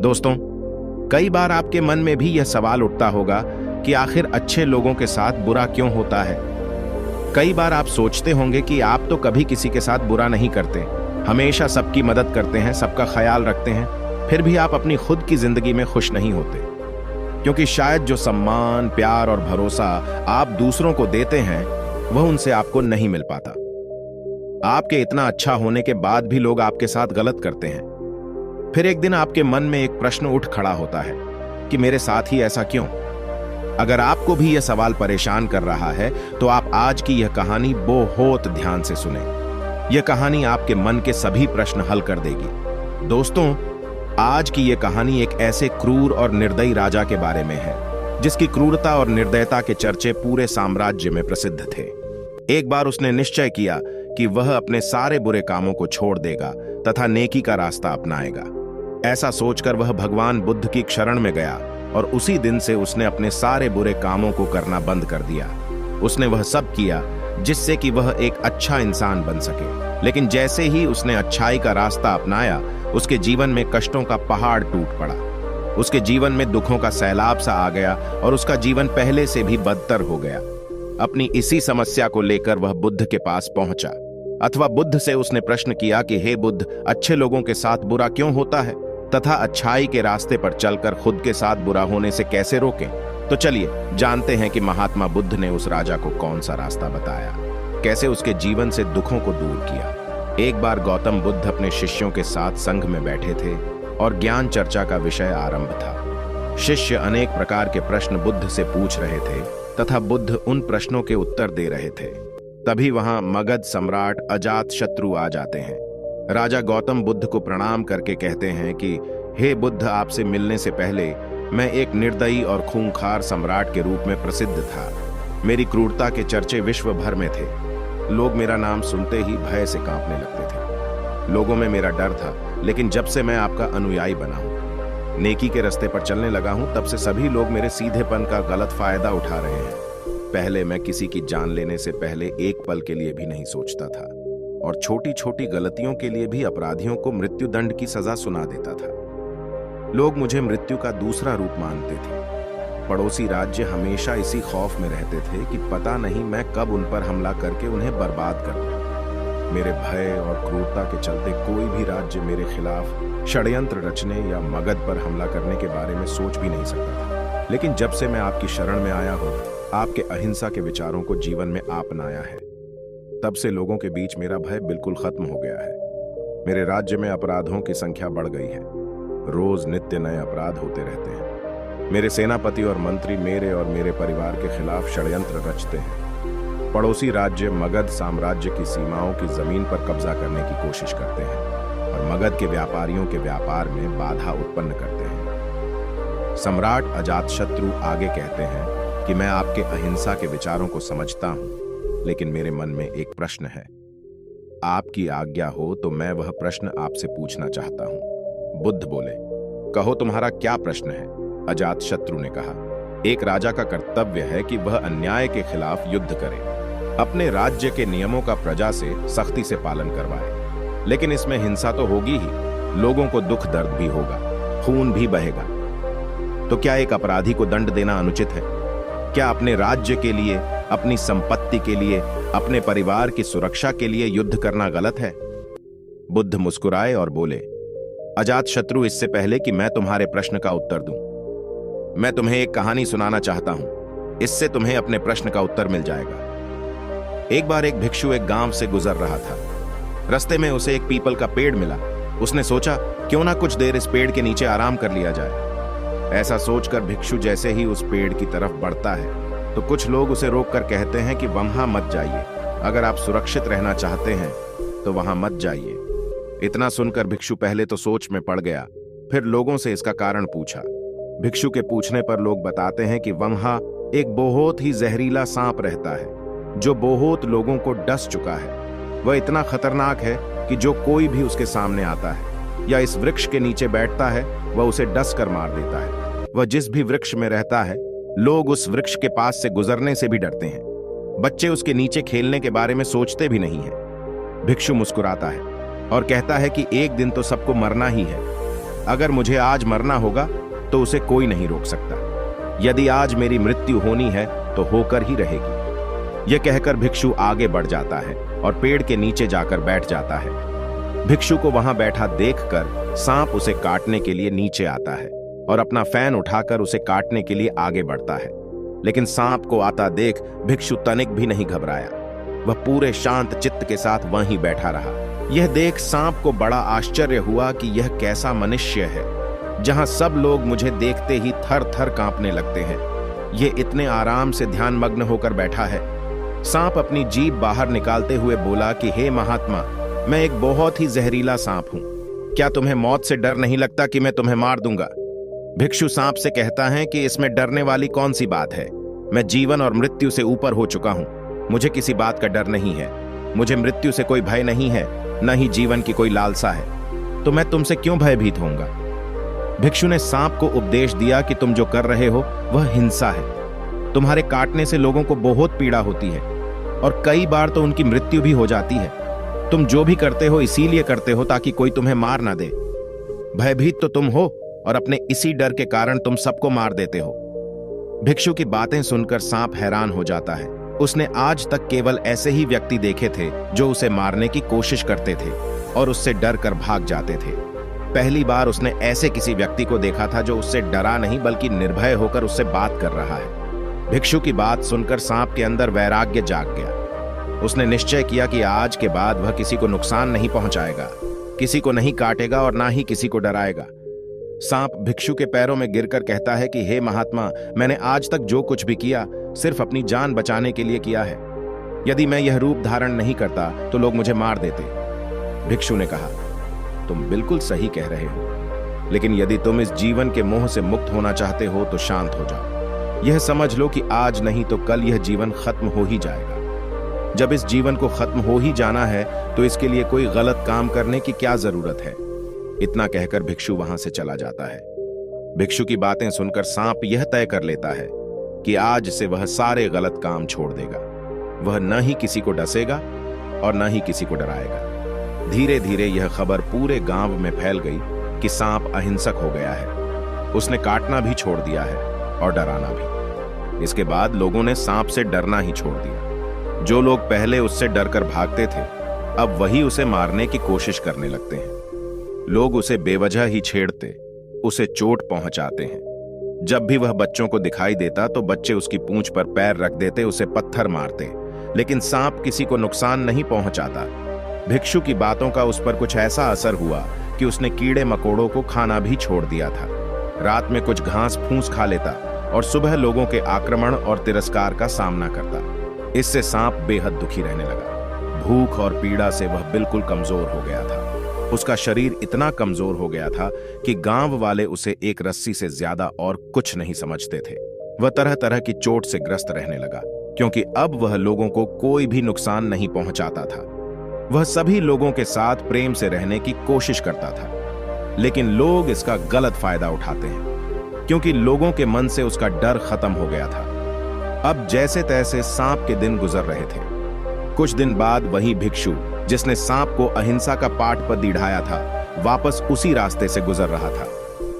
दोस्तों, कई बार आपके मन में भी यह सवाल उठता होगा कि आखिर अच्छे लोगों के साथ बुरा क्यों होता है। कई बार आप सोचते होंगे कि आप तो कभी किसी के साथ बुरा नहीं करते, हमेशा सबकी मदद करते हैं, सबका ख्याल रखते हैं, फिर भी आप अपनी खुद की जिंदगी में खुश नहीं होते, क्योंकि शायद जो सम्मान, प्यार और भरोसा आप दूसरों को देते हैं वह उनसे आपको नहीं मिल पाता। आपके इतना अच्छा होने के बाद भी लोग आपके साथ गलत करते हैं। फिर एक दिन आपके मन में एक प्रश्न उठ खड़ा होता है कि मेरे साथ ही ऐसा क्यों। अगर आपको भी यह सवाल परेशान कर रहा है तो आप आज की यह कहानी बहुत ध्यान से सुने। यह कहानी आपके मन के सभी प्रश्न हल कर देगी। दोस्तों, आज की यह कहानी एक ऐसे क्रूर और निर्दयी राजा के बारे में है जिसकी क्रूरता और निर्दयता के चर्चे पूरे साम्राज्य में प्रसिद्ध थे। एक बार उसने निश्चय किया कि वह अपने सारे बुरे कामों को छोड़ देगा तथा नेकी का रास्ता अपनाएगा। ऐसा सोचकर वह भगवान बुद्ध की शरण में गया और उसी दिन से उसने अपने सारे बुरे कामों को करना बंद कर दिया। उसने वह सब किया जिससे कि वह एक अच्छा इंसान बन सके। लेकिन जैसे ही उसने अच्छाई का रास्ता अपनाया, उसके जीवन में कष्टों का पहाड़ टूट पड़ा। उसके जीवन में दुखों का सैलाब सा आ गया और उसका जीवन पहले से भी बदतर हो गया। अपनी इसी समस्या को लेकर वह बुद्ध के पास पहुंचा, अथवा बुद्ध से उसने प्रश्न किया कि हे बुद्ध, अच्छे लोगों के साथ बुरा क्यों होता है तथा अच्छाई के रास्ते पर चलकर खुद के साथ बुरा होने से कैसे रोकें। तो चलिए जानते हैं कि महात्मा बुद्ध ने उस राजा को कौन सा रास्ता बताया, कैसे उसके जीवन से दुखों को दूर किया। एक बार गौतम बुद्ध अपने शिष्यों के साथ संघ में बैठे थे और ज्ञान चर्चा का विषय आरंभ था। शिष्य अनेक प्रकार के प्रश्न बुद्ध से पूछ रहे थे तथा बुद्ध उन प्रश्नों के उत्तर दे रहे थे। तभी वहां मगध सम्राट अजातशत्रु आ जाते हैं। राजा गौतम बुद्ध को प्रणाम करके कहते हैं कि हे बुद्ध, आपसे मिलने से पहले मैं एक निर्दयी और खूंखार सम्राट के रूप में प्रसिद्ध था। मेरी क्रूरता के चर्चे विश्व भर में थे। लोग मेरा नाम सुनते ही भय से कांपने लगते थे। लोगों में मेरा डर था, लेकिन जब से मैं आपका अनुयायी बना हूं, नेकी के रास्ते पर चलने लगा हूं, तब से सभी लोग मेरे सीधेपन का गलत फायदा उठा रहे हैं। पहले मैं किसी की जान लेने से पहले एक पल के लिए भी नहीं सोचता था और छोटी छोटी गलतियों के लिए भी अपराधियों को मृत्युदंड की सजा सुना देता था। लोग मुझे मृत्यु का दूसरा रूप मानते थे। पड़ोसी राज्य हमेशा इसी खौफ में रहते थे कि पता नहीं मैं कब उन पर हमला करके उन्हें बर्बाद कर दूं। मेरे भय और क्रूरता के चलते कोई भी राज्य मेरे खिलाफ षड्यंत्र रचने या मगध पर हमला करने के बारे में सोच भी नहीं सकता था। लेकिन जब से मैं आपकी शरण में आया हूं, आपके अहिंसा के विचारों को जीवन में अपनाया है, तब से लोगों के बीच मेरा भय बिल्कुल खत्म हो गया है। मेरे राज्य में अपराधों की संख्या बढ़ गई है। रोज नित्य नए अपराध होते रहते हैं। मेरे सेनापति और मंत्री मेरे और मेरे परिवार के खिलाफ षड्यंत्र रचते हैं। पड़ोसी राज्य मगध साम्राज्य की सीमाओं की जमीन पर कब्जा करने की कोशिश करते हैं और मगध के व्यापारियों के व्यापार में बाधा उत्पन्न करते हैं। सम्राट अजातशत्रु आगे कहते हैं कि मैं आपके अहिंसा के विचारों को समझता हूं, लेकिन मेरे मन में एक प्रश्न है। आपकी आज्ञा हो तो मैं वह प्रश्न आपसे पूछना चाहता हूं। बुद्ध बोले, कहो तुम्हारा क्या प्रश्न है? अजातशत्रु ने कहा, एक राजा का कर्तव्य है कि वह अन्याय के खिलाफ युद्ध करे, अपने राज्य के नियमों का प्रजा से सख्ती से पालन करवाए। लेकिन इसमें हिंसा तो होगी ही, लोगों को दुख दर्द भी होगा, खून भी बहेगा। तो क्या एक अपराधी को दंड देना अनुचित है? क्या अपने राज्य के लिए, अपनी संपत्ति के लिए, अपने परिवार की सुरक्षा के लिए युद्ध करना गलत है? बुद्ध मुस्कुराए और बोले, अजातशत्रु, इससे पहले कि मैं तुम्हारे प्रश्न का उत्तर दूं, मैं तुम्हें एक कहानी सुनाना चाहता हूं। इससे तुम्हें अपने प्रश्न का उत्तर मिल जाएगा। एक बार एक भिक्षु एक गांव से गुजर रहा था। रास्ते में उसे एक पीपल का पेड़ मिला। उसने सोचा, क्यों ना कुछ देर इस पेड़ के नीचे आराम कर लिया जाए। ऐसा सोचकर भिक्षु जैसे ही उस पेड़ की तरफ बढ़ता है तो कुछ लोग उसे रोककर कहते हैं कि वहां मत जाइए, अगर आप सुरक्षित रहना चाहते हैं तो वहां मत जाइए। इतना सुनकर भिक्षु पहले तो सोच में पड़ गया, फिर लोगों से इसका कारण पूछा। भिक्षु के पूछने पर लोग बताते हैं कि वहां एक बहुत ही जहरीला सांप रहता है जो बहुत लोगों को डस चुका है। वह इतना खतरनाक है कि जो कोई भी उसके सामने आता है या इस वृक्ष के नीचे बैठता है, वह उसे डस कर मार देता है। वह जिस भी वृक्ष में रहता है, लोग उस वृक्ष के पास से गुजरने से भी डरते हैं। बच्चे उसके नीचे खेलने के बारे में सोचते भी नहीं हैं। भिक्षु मुस्कुराता है और कहता है कि एक दिन तो सबको मरना ही है। अगर मुझे आज मरना होगा तो उसे कोई नहीं रोक सकता। यदि आज मेरी मृत्यु होनी है तो होकर ही रहेगी। यह कहकर भिक्षु आगे बढ़ जाता है और पेड़ के नीचे जाकर बैठ जाता है। भिक्षु को वहां बैठा देखकर सांप उसे काटने के लिए नीचे आता है और अपना फैन उठाकर उसे काटने के लिए आगे बढ़ता है। लेकिन सांप को आता देख भिक्षु तनिक भी नहीं घबराया। वह पूरे शांत चित्त के साथ वहीं बैठा रहा। यह देख सांप को बड़ा आश्चर्य हुआ कि यह कैसा मनुष्य है जहां सब लोग मुझे देखते ही थर थर कांपने लगते हैं। यह इतने आराम से ध्यान मग्न होकर बैठा है। सांप अपनी जीभ बाहर निकालते हुए बोला कि हे महात्मा, मैं एक बहुत ही जहरीला सांप हूं। क्या तुम्हें मौत से डर नहीं लगता कि मैं तुम्हें मार दूंगा? भिक्षु सांप से कहता है कि इसमें डरने वाली कौन सी बात है। मैं जीवन और मृत्यु से ऊपर हो चुका हूं। मुझे किसी बात का डर नहीं है। मुझे मृत्यु से कोई भय नहीं है, न ही जीवन की कोई लालसा है। तो मैं तुमसे क्यों भयभीत होऊंगा? भिक्षु ने सांप को उपदेश दिया कि तुम जो कर रहे हो वह हिंसा है। तुम्हारे काटने से लोगों को बहुत पीड़ा होती है और कई बार तो उनकी मृत्यु भी हो जाती है। तुम जो भी करते हो इसीलिए करते हो ताकि कोई तुम्हें मार ना दे। भयभीत तो तुम हो और अपने इसी डर के कारण तुम सबको मार देते हो। भिक्षु की बातें सुनकर सांप हैरान हो जाता है। उसने आज तक केवल ऐसे ही व्यक्ति देखे थे जो उसे मारने की कोशिश करते थे और उससे डर कर भाग जाते थे। पहली बार उसने ऐसे किसी व्यक्ति को देखा था जो उससे डरा नहीं बल्कि निर्भय होकर उससे बात कर रहा है। भिक्षु की बात सुनकर सांप के अंदर वैराग्य जाग गया। उसने निश्चय किया कि आज के बाद वह किसी को नुकसान नहीं पहुंचाएगा, किसी को नहीं काटेगा और ना ही किसी को डराएगा। सांप भिक्षु के पैरों में गिरकर कहता है कि हे महात्मा, मैंने आज तक जो कुछ भी किया सिर्फ अपनी जान बचाने के लिए किया है। यदि मैं यह रूप धारण नहीं करता तो लोग मुझे मार देते। भिक्षु ने कहा, तुम बिल्कुल सही कह रहे हो, लेकिन यदि तुम इस जीवन के मोह से मुक्त होना चाहते हो तो शांत हो जाओ। यह समझ लो कि आज नहीं तो कल यह जीवन खत्म हो ही जाएगा। जब इस जीवन को खत्म हो ही जाना है तो इसके लिए कोई गलत काम करने की क्या जरूरत है? इतना कहकर भिक्षु वहां से चला जाता है। भिक्षु की बातें सुनकर सांप यह तय कर लेता है कि आज से वह सारे गलत काम छोड़ देगा। वह न ही किसी को डसेगा और न ही किसी को डराएगा। धीरे धीरे यह खबर पूरे गांव में फैल गई कि सांप अहिंसक हो गया है। उसने काटना भी छोड़ दिया है और डराना भी। इसके बाद लोगों ने सांप से डरना ही छोड़ दिया। जो लोग पहले उससे डरकर भागते थे अब वही उसे मारने की कोशिश करने लगते हैं। लोग उसे बेवजह ही छेड़ते, उसे चोट पहुंचाते हैं। जब भी वह बच्चों को दिखाई देता तो बच्चे उसकी पूंछ पर पैर रख देते, उसे पत्थर मारते, लेकिन सांप किसी को नुकसान नहीं पहुंचाता। भिक्षु की बातों का उस पर कुछ ऐसा असर हुआ कि उसने कीड़े मकोड़ों को खाना भी छोड़ दिया था। रात में कुछ घास फूस खा लेता और सुबह लोगों के आक्रमण और तिरस्कार का सामना करता। इससे सांप बेहद दुखी रहने लगा। भूख और पीड़ा से वह बिल्कुल कमजोर हो गया था। उसका शरीर इतना कमजोर हो गया था कि गांव वाले उसे एक रस्सी से ज्यादा और कुछ नहीं समझते थे। वह तरह तरह की चोट से ग्रस्त रहने लगा क्योंकि अब वह लोगों को कोई भी नुकसान नहीं पहुंचाता था। वह सभी लोगों के साथ प्रेम से रहने की कोशिश करता था, लेकिन लोग इसका गलत फायदा उठाते हैं क्योंकि लोगों के मन से उसका डर खत्म हो गया था। अब जैसे तैसे सांप के दिन गुजर रहे थे। कुछ दिन बाद वही भिक्षु जिसने सांप को अहिंसा का पाठ दिढ़ाया था वापस उसी रास्ते से गुजर रहा था।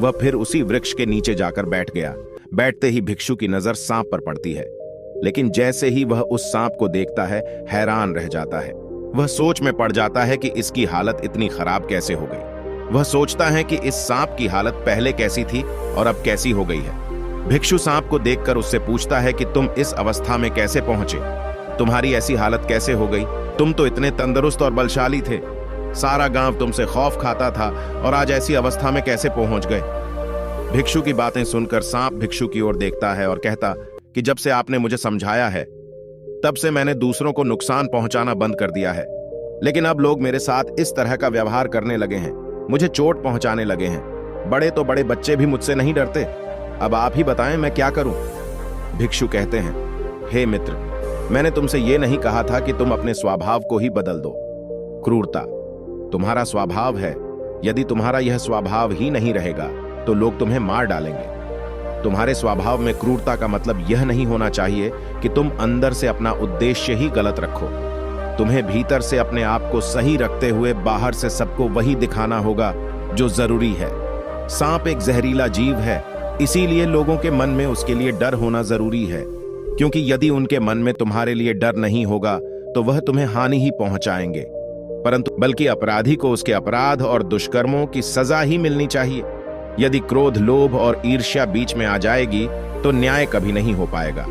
वह फिर उसी वृक्ष के नीचे जाकर बैठ गया। बैठते ही भिक्षु की नजर सांप पर पड़ती है, लेकिन जैसे ही वह उस सांप को देखता है हैरान रह जाता है। वह सोच में पड़ जाता है कि इसकी हालत इतनी खराब कैसे हो गई। वह सोचता है कि इस सांप की हालत पहले कैसी थी और अब कैसी हो गई है। भिक्षु सांप को देखकर उससे पूछता है कि तुम इस अवस्था में कैसे पहुंचे? तुम्हारी ऐसी हालत कैसे हो गई? तुम तो इतने तंदुरुस्त और बलशाली थे। सारा गांव तुमसे खौफ खाता था और आज ऐसी अवस्था में कैसे पहुंच गए? भिक्षु की बातें सुनकर सांप भिक्षु की ओर देखता है और कहता कि जब से आपने मुझे समझाया है तब से मैंने दूसरों को नुकसान पहुंचाना बंद कर दिया है, लेकिन अब लोग मेरे साथ इस तरह का व्यवहार करने लगे हैं, मुझे चोट पहुंचाने लगे हैं। बड़े तो बड़े बच्चे भी मुझसे नहीं डरते। अब आप ही बताएं मैं क्या करूं? भिक्षु कहते हैं, हे मित्र, मैंने तुमसे यह नहीं कहा था कि तुम अपने स्वभाव को ही बदल दो। क्रूरता तुम्हारा स्वभाव है। यदि तुम्हारा यह स्वभाव ही नहीं रहेगा तो लोग तुम्हें मार डालेंगे। तुम्हारे स्वभाव में क्रूरता का मतलब यह नहीं होना चाहिए कि तुम अंदर से अपना उद्देश्य ही गलत रखो। तुम्हें भीतर से अपने आप को सही रखते हुए बाहर से सबको वही दिखाना होगा जो जरूरी है। सांप एक जहरीला जीव है, इसीलिए लोगों के मन में उसके लिए डर होना जरूरी है, क्योंकि यदि उनके मन में तुम्हारे लिए डर नहीं होगा तो वह तुम्हें हानि ही पहुंचाएंगे, परंतु बल्कि अपराधी को उसके अपराध और दुष्कर्मों की सजा ही मिलनी चाहिए। यदि क्रोध, लोभ और ईर्ष्या बीच में आ जाएगी तो न्याय कभी नहीं हो पाएगा।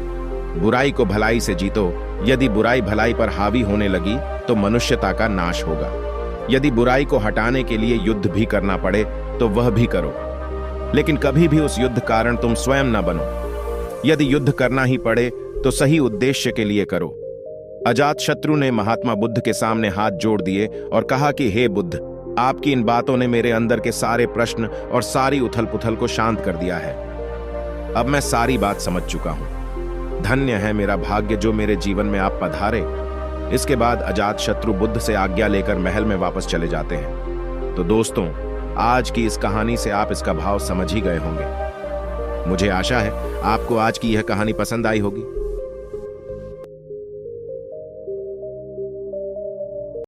बुराई को भलाई से जीतो। यदि बुराई भलाई पर हावी होने लगी तो मनुष्यता का नाश होगा। यदि बुराई को हटाने के लिए युद्ध भी करना पड़े तो वह भी करो, लेकिन कभी भी उस युद्ध कारण तुम स्वयं न बनो। यदि युद्ध करना ही पड़े तो सही उद्देश्य के लिए करो। अजातशत्रु ने महात्मा बुद्ध के सामने हाथ जोड़ दिए और कहा कि हे बुद्ध, आपकी इन बातों ने मेरे अंदर के सारे प्रश्न और सारी उथल पुथल को शांत कर दिया है। अब मैं सारी बात समझ चुका हूं। धन्य है मेरा भाग्य जो मेरे जीवन में आप पधारे। इसके बाद अजातशत्रु बुद्ध से आज्ञा लेकर महल में वापस चले जाते हैं। तो दोस्तों, आज की इस कहानी से आप इसका भाव समझ ही गए होंगे। मुझे आशा है आपको आज की यह कहानी पसंद आई होगी।